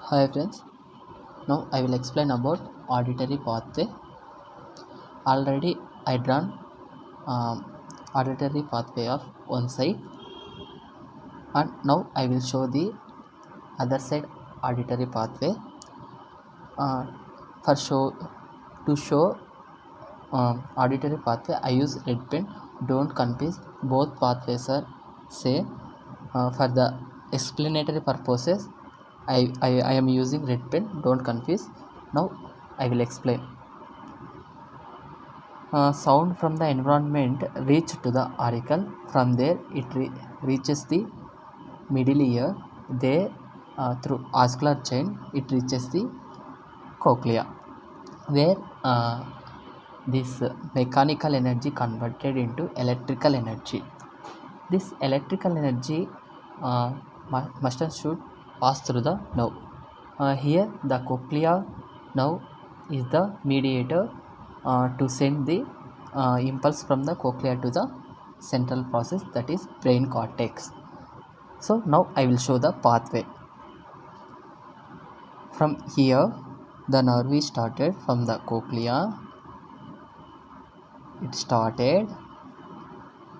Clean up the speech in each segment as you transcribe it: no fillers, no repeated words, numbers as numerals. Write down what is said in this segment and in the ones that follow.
Hi friends, now I will explain about auditory pathway. Already I drawn um, auditory pathway of one side, and now I will show the other side auditory pathway. Uh, for show to show auditory pathway, I use red pen. Don't confuse, both pathways are same. For the explanatory purposes, I am using red pen. Don't confuse. Now I will explain. Sound from the environment reach to the auricle. From there it reaches the middle ear. There through oscular chain it reaches the cochlea, where this mechanical energy converted into electrical energy. This electrical energy must and should pass through the nerve. Here the cochlea nerve is the mediator to send the impulse from the cochlea to the central process, that is brain cortex. So now I will show the pathway. From here the nerve is started from the cochlea. It started,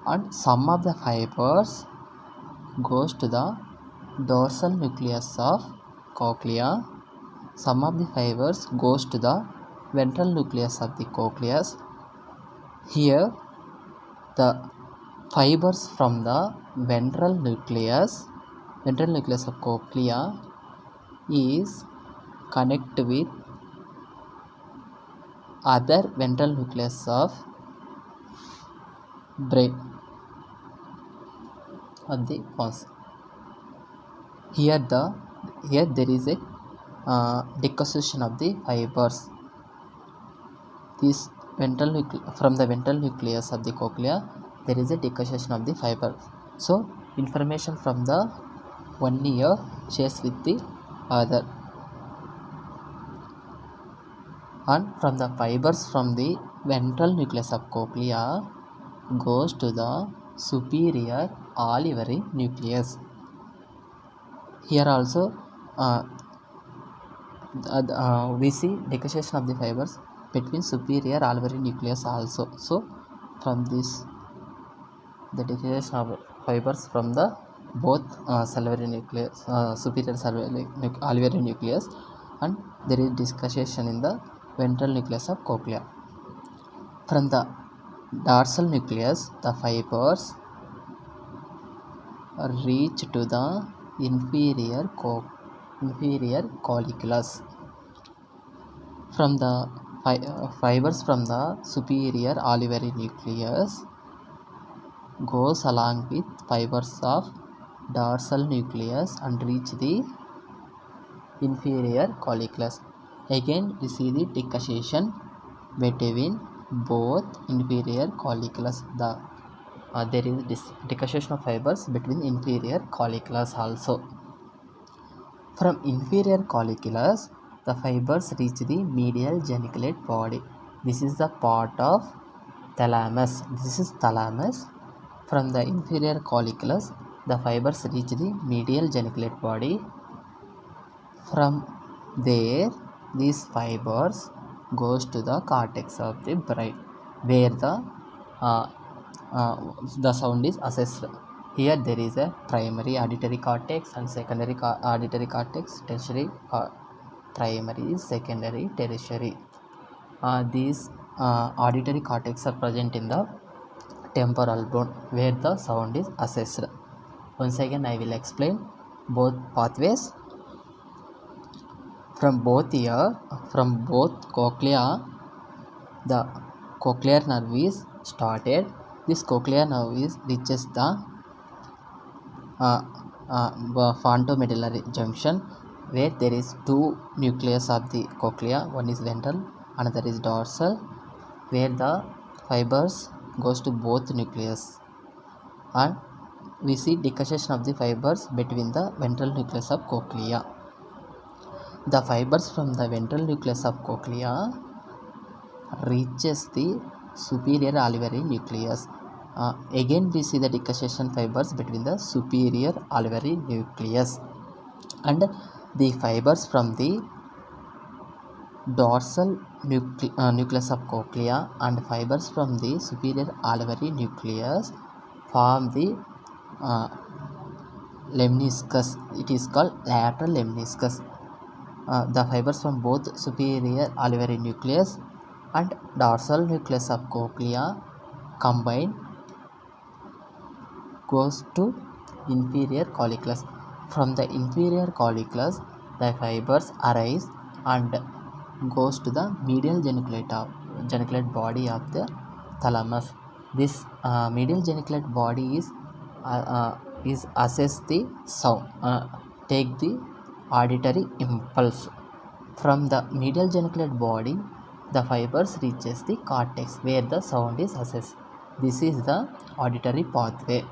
and some of the fibers goes to the dorsal nucleus of cochlea. Some of the fibers goes to the ventral nucleus of the cochlea. Here the fibers from the ventral nucleus of cochlea is connect with other ventral nucleus of brain of the pons. Here there is a decossation of the fibers. This from the ventral nucleus of the cochlea there is a decossation of the fiber. So information from the one ear shares with the other, and from the fibers from the ventral nucleus of cochlea goes to the superior olivary nucleus. Here also we see decossation of the fibers between superior olivary nucleus also. So from this the decossation of fibers from the both salivary nucleus, superior olivary nucleus, and there is decossation in the ventral nucleus of cochlea. From the dorsal nucleus the fibers reach to the inferior colliculus. From the fibers from the superior olivary nucleus goes along with fibers of dorsal nucleus and reach the inferior colliculus. Again we see the decossation between both inferior colliculus. There is decossation of fibers between inferior colliculus also. From inferior colliculus the fibers reach the medial geniculate body. This is the part of thalamus. This is thalamus. From the inferior colliculus the fibers reach the medial geniculate body. From there these fibers goes to the cortex of the brain, where the sound is assessed. Here there is a primary auditory cortex and secondary auditory cortex, tertiary primary, secondary, tertiary. These auditory cortex are present in the temporal bone, where the sound is assessed. Once again I will explain both pathways. From both cochlea the cochlear nerve is started. This cochlear nerve reaches the frontomedullary junction, where there is two nucleus of the cochlea. One is ventral, another is dorsal, where the fibers goes to both nucleus, and we see decossation of the fibers between the ventral nucleus of cochlea. The fibers from the ventral nucleus of cochlea reaches the superior olivary nucleus. Again we see the decossation fibers between the superior olivary nucleus, and The fibers from the dorsal nucleus of cochlea and fibers from the superior alveolar nucleus form the uh, lemniscus. It is called lateral lemniscus. The fibers from both superior alveolar nucleus and dorsal nucleus of cochlea combine goes to inferior colliculus. From the inferior colliculus, the fibers arise and goes to the medial geniculate body of the thalamus. This medial geniculate body is assess the sound, take the auditory impulse. From the medial geniculate body, the fibers reaches the cortex where the sound is assessed. This is the auditory pathway.